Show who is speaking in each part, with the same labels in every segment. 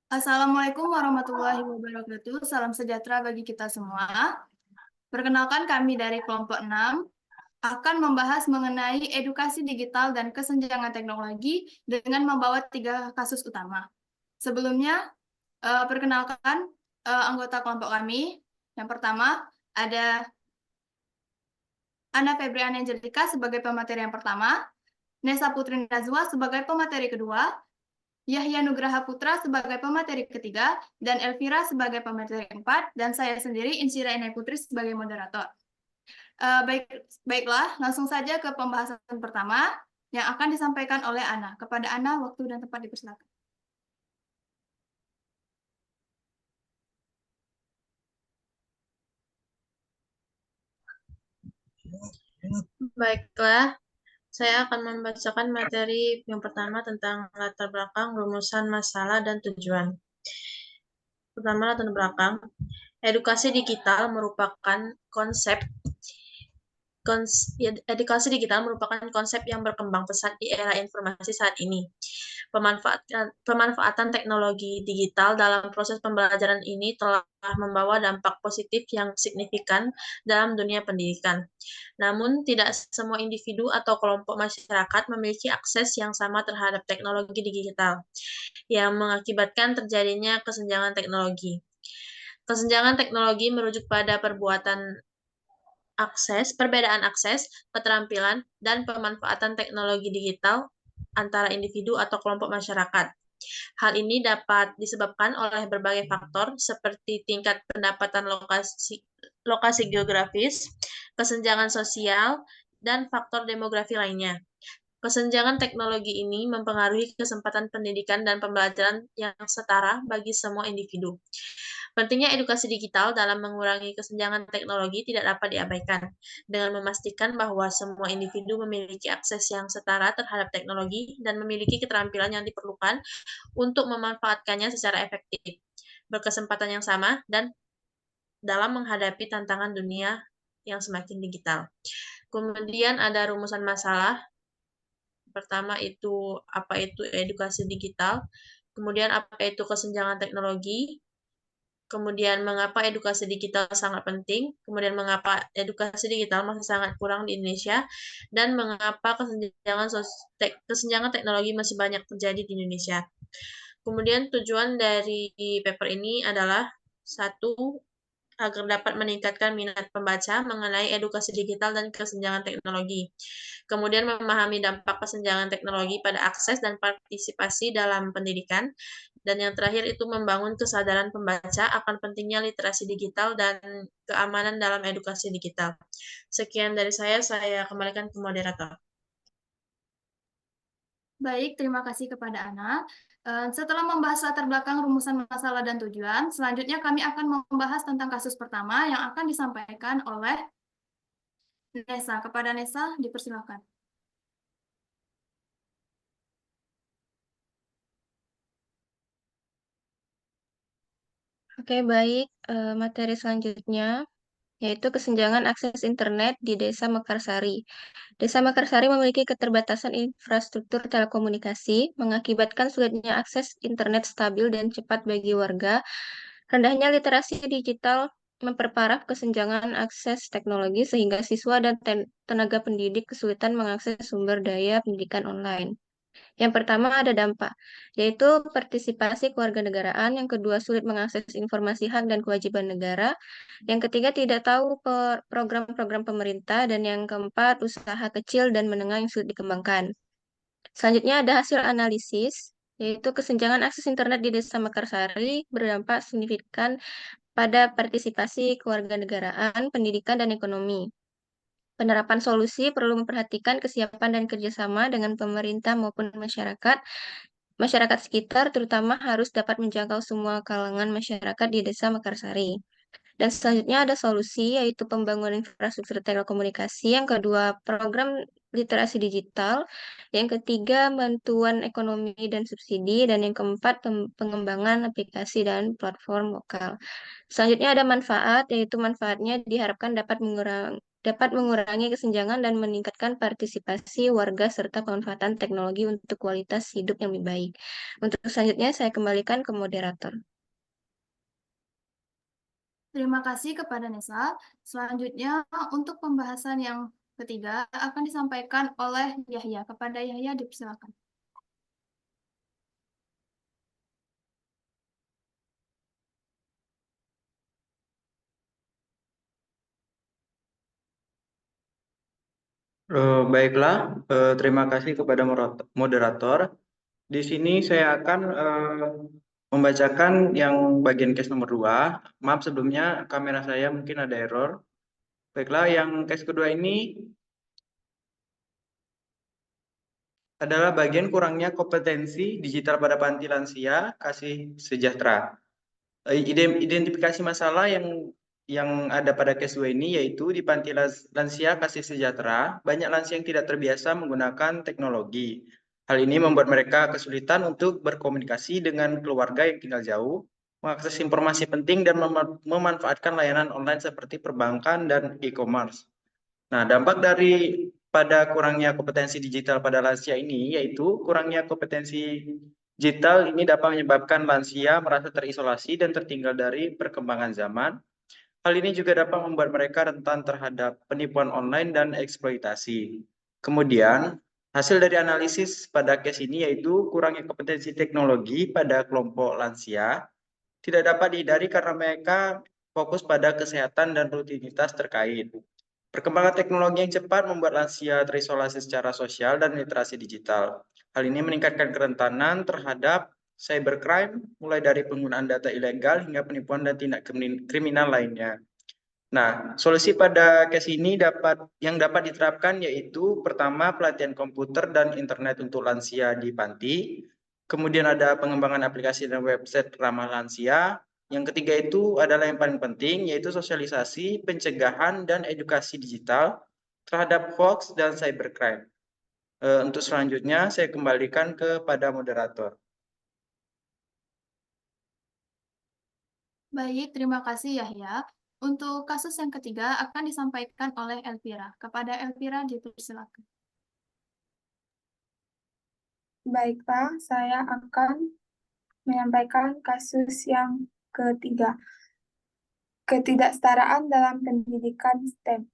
Speaker 1: Assalamualaikum warahmatullahi wabarakatuh. Salam sejahtera bagi kita semua. Perkenalkan kami dari kelompok 6 akan membahas mengenai edukasi digital dan kesenjangan teknologi dengan membawa 3 kasus utama. Sebelumnya, perkenalkan anggota kelompok kami. Yang pertama, ada Ana Febriana Angelika sebagai pemateri yang pertama, Nesa Putri Nazwa sebagai pemateri kedua, Yahya Nugraha Putra sebagai pemateri ketiga, dan Elvira sebagai pemateri keempat, dan saya sendiri, Insyira Inai Putri, sebagai moderator. Baiklah, langsung saja ke pembahasan pertama yang akan disampaikan oleh Ana. Kepada Ana, waktu dan tempat dipersilakan.
Speaker 2: Baiklah, saya akan membacakan materi yang pertama tentang latar belakang, rumusan, masalah, dan tujuan. Pertama, latar belakang. Edukasi digital merupakan edukasi digital merupakan konsep yang berkembang pesat di era informasi saat ini. Pemanfaatan teknologi digital dalam proses pembelajaran ini telah membawa dampak positif yang signifikan dalam dunia pendidikan. Namun, tidak semua individu atau kelompok masyarakat memiliki akses yang sama terhadap teknologi digital, yang mengakibatkan terjadinya kesenjangan teknologi. Kesenjangan teknologi merujuk pada perbedaan akses, keterampilan, dan pemanfaatan teknologi digital antara individu atau kelompok masyarakat. Hal ini dapat disebabkan oleh berbagai faktor seperti tingkat pendapatan lokasi geografis, kesenjangan sosial, dan faktor demografi lainnya. Kesenjangan teknologi ini mempengaruhi kesempatan pendidikan dan pembelajaran yang setara bagi semua individu. Pentingnya edukasi digital dalam mengurangi kesenjangan teknologi tidak dapat diabaikan, dengan memastikan bahwa semua individu memiliki akses yang setara terhadap teknologi dan memiliki keterampilan yang diperlukan untuk memanfaatkannya secara efektif, berkesempatan yang sama, dan dalam menghadapi tantangan dunia yang semakin digital. Kemudian ada rumusan masalah. Pertama itu apa itu edukasi digital, kemudian apa itu kesenjangan teknologi, kemudian mengapa edukasi digital sangat penting, kemudian mengapa edukasi digital masih sangat kurang di Indonesia, dan mengapa kesenjangan teknologi masih banyak terjadi di Indonesia. Kemudian tujuan dari paper ini adalah satu, agar dapat meningkatkan minat pembaca mengenai edukasi digital dan kesenjangan teknologi. Kemudian memahami dampak kesenjangan teknologi pada akses dan partisipasi dalam pendidikan. Dan yang terakhir itu membangun kesadaran pembaca akan pentingnya literasi digital dan keamanan dalam edukasi digital. Sekian dari saya kembalikan ke moderator.
Speaker 1: Baik, terima kasih kepada Ana. Setelah membahas latar belakang, rumusan masalah, dan tujuan, selanjutnya kami akan membahas tentang kasus pertama yang akan disampaikan oleh Nesa. Kepada Nesa, dipersilakan.
Speaker 3: Oke, baik. Materi selanjutnya yaitu kesenjangan akses internet di Desa Mekarsari. Desa Mekarsari memiliki keterbatasan infrastruktur telekomunikasi, mengakibatkan sulitnya akses internet stabil dan cepat bagi warga. Rendahnya literasi digital memperparah kesenjangan akses teknologi sehingga siswa dan tenaga pendidik kesulitan mengakses sumber daya pendidikan online. Yang pertama ada dampak, yaitu partisipasi kewarganegaraan. Yang kedua, sulit mengakses informasi hak dan kewajiban negara. Yang ketiga, tidak tahu program-program pemerintah. Dan yang keempat, usaha kecil dan menengah yang sulit dikembangkan. Selanjutnya ada hasil analisis, yaitu kesenjangan akses internet di Desa Mekarsari berdampak signifikan pada partisipasi kewarganegaraan, pendidikan, dan ekonomi. Penerapan solusi perlu memperhatikan kesiapan dan kerjasama dengan pemerintah maupun masyarakat. Masyarakat sekitar terutama harus dapat menjangkau semua kalangan masyarakat di Desa Mekarsari. Dan selanjutnya ada solusi, yaitu pembangunan infrastruktur telekomunikasi. Yang kedua, program literasi digital. Yang ketiga, bantuan ekonomi dan subsidi. Dan yang keempat, pengembangan aplikasi dan platform lokal. Selanjutnya ada manfaat, yaitu manfaatnya diharapkan dapat mengurangi kesenjangan dan meningkatkan partisipasi warga serta pemanfaatan teknologi untuk kualitas hidup yang lebih baik. Untuk selanjutnya, saya kembalikan ke moderator.
Speaker 1: Terima kasih kepada Nisa. Selanjutnya, untuk pembahasan yang ketiga akan disampaikan oleh Yahya. Kepada Yahya, dipersilakan.
Speaker 4: Baiklah, terima kasih kepada moderator. Di sini saya akan membacakan yang bagian case nomor 2. Maaf sebelumnya kamera saya mungkin ada error. Baiklah, yang case kedua ini adalah bagian kurangnya kompetensi digital pada panti lansia kasih sejahtera. Identifikasi masalah yang ada pada case 2 ini yaitu di panti lansia kasih sejahtera, banyak lansia yang tidak terbiasa menggunakan teknologi. Hal ini membuat mereka kesulitan untuk berkomunikasi dengan keluarga yang tinggal jauh, mengakses informasi penting dan memanfaatkan layanan online seperti perbankan dan e-commerce. Nah, dampak pada kurangnya kompetensi digital pada lansia ini yaitu kurangnya kompetensi digital ini dapat menyebabkan lansia merasa terisolasi dan tertinggal dari perkembangan zaman. Hal ini juga dapat membuat mereka rentan terhadap penipuan online dan eksploitasi. Kemudian, hasil dari analisis pada case ini yaitu kurangnya kompetensi teknologi pada kelompok lansia tidak dapat dihindari karena mereka fokus pada kesehatan dan rutinitas terkait. Perkembangan teknologi yang cepat membuat lansia terisolasi secara sosial dan literasi digital. Hal ini meningkatkan kerentanan terhadap cybercrime, mulai dari penggunaan data ilegal hingga penipuan dan tindak kriminal lainnya. Nah, solusi pada case ini yang dapat diterapkan yaitu pertama pelatihan komputer dan internet untuk lansia di panti, kemudian ada pengembangan aplikasi dan website ramah lansia. Yang ketiga itu adalah yang paling penting yaitu sosialisasi, pencegahan dan edukasi digital terhadap hoax dan cybercrime. Untuk selanjutnya saya kembalikan kepada moderator.
Speaker 1: Baik, terima kasih Yahya. Untuk kasus yang ketiga akan disampaikan oleh Elvira. Kepada Elvira, dipersilakan.
Speaker 5: Baiklah, saya akan menyampaikan kasus yang ketiga. Ketidaksetaraan dalam pendidikan STEM.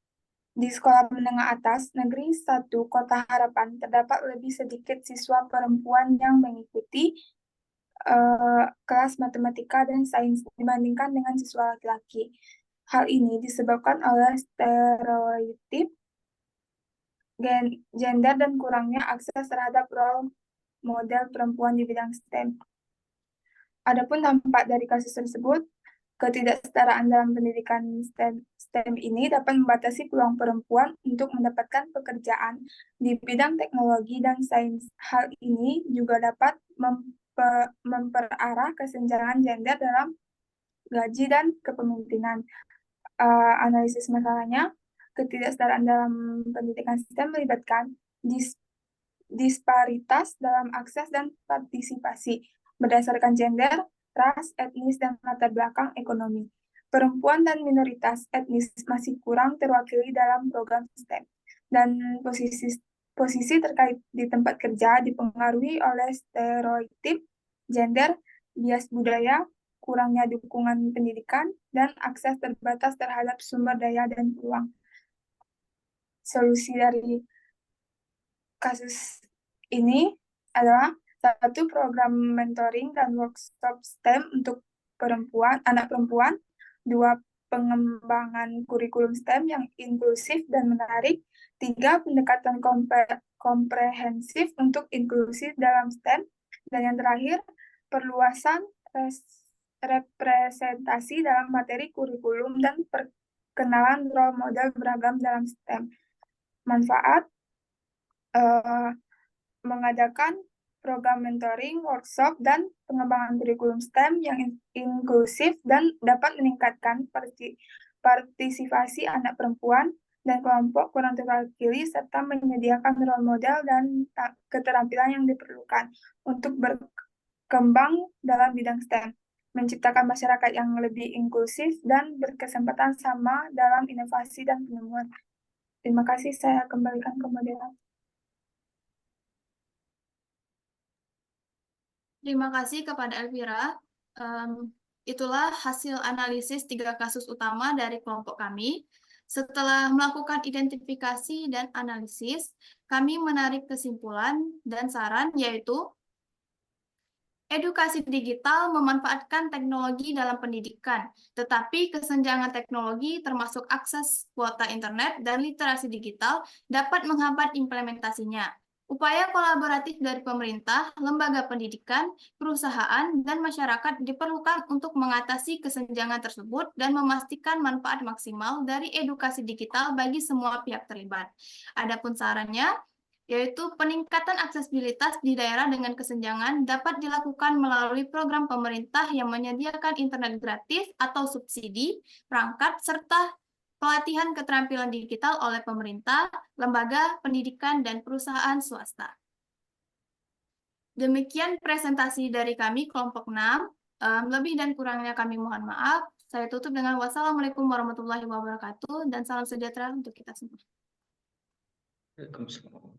Speaker 5: Di sekolah menengah atas Negeri 1 Kota Harapan terdapat lebih sedikit siswa perempuan yang mengikuti kelas matematika dan sains dibandingkan dengan siswa laki-laki. Hal ini disebabkan oleh stereotip gender dan kurangnya akses terhadap role model perempuan di bidang STEM. Adapun dampak dari kasus tersebut, ketidaksetaraan dalam pendidikan STEM ini dapat membatasi peluang perempuan untuk mendapatkan pekerjaan di bidang teknologi dan sains. Hal ini juga dapat memperarah kesenjangan gender dalam gaji dan kepemimpinan. Analisis masalahnya, ketidaksetaraan dalam pendidikan STEM melibatkan disparitas dalam akses dan partisipasi berdasarkan gender, ras, etnis, dan latar belakang ekonomi. Perempuan dan minoritas etnis masih kurang terwakili dalam program STEM, dan posisi terkait di tempat kerja dipengaruhi oleh stereotip gender, bias budaya, kurangnya dukungan pendidikan, dan akses terbatas terhadap sumber daya dan peluang. Solusi dari kasus ini adalah satu program mentoring dan workshop STEM untuk anak perempuan, 2 pengembangan kurikulum STEM yang inklusif dan menarik, 3 pendekatan komprehensif untuk inklusi dalam STEM, dan yang terakhir perluasan representasi dalam materi kurikulum dan perkenalan role model beragam dalam STEM. Manfaat mengadakan program mentoring, workshop, dan pengembangan kurikulum STEM yang inklusif dan dapat meningkatkan partisipasi anak perempuan dan kelompok kurang terwakili serta menyediakan role model dan keterampilan yang diperlukan untuk berkembang dalam bidang STEM, menciptakan masyarakat yang lebih inklusif dan berkesempatan sama dalam inovasi dan penemuan. Terima kasih, saya kembalikan ke moderator.
Speaker 1: Terima kasih kepada Elvira. Itulah hasil analisis 3 kasus utama dari kelompok kami. Setelah melakukan identifikasi dan analisis, kami menarik kesimpulan dan saran yaitu edukasi digital memanfaatkan teknologi dalam pendidikan, tetapi kesenjangan teknologi termasuk akses kuota internet dan literasi digital dapat menghambat implementasinya. Upaya kolaboratif dari pemerintah, lembaga pendidikan, perusahaan, dan masyarakat diperlukan untuk mengatasi kesenjangan tersebut dan memastikan manfaat maksimal dari edukasi digital bagi semua pihak terlibat. Adapun sarannya, yaitu peningkatan aksesibilitas di daerah dengan kesenjangan dapat dilakukan melalui program pemerintah yang menyediakan internet gratis atau subsidi, perangkat, serta pelatihan keterampilan digital oleh pemerintah, lembaga pendidikan, dan perusahaan swasta. Demikian presentasi dari kami kelompok 6. Lebih dan kurangnya kami mohon maaf. Saya tutup dengan wassalamualaikum warahmatullahi wabarakatuh dan salam sejahtera untuk kita semua.
Speaker 4: Waalaikumsalam.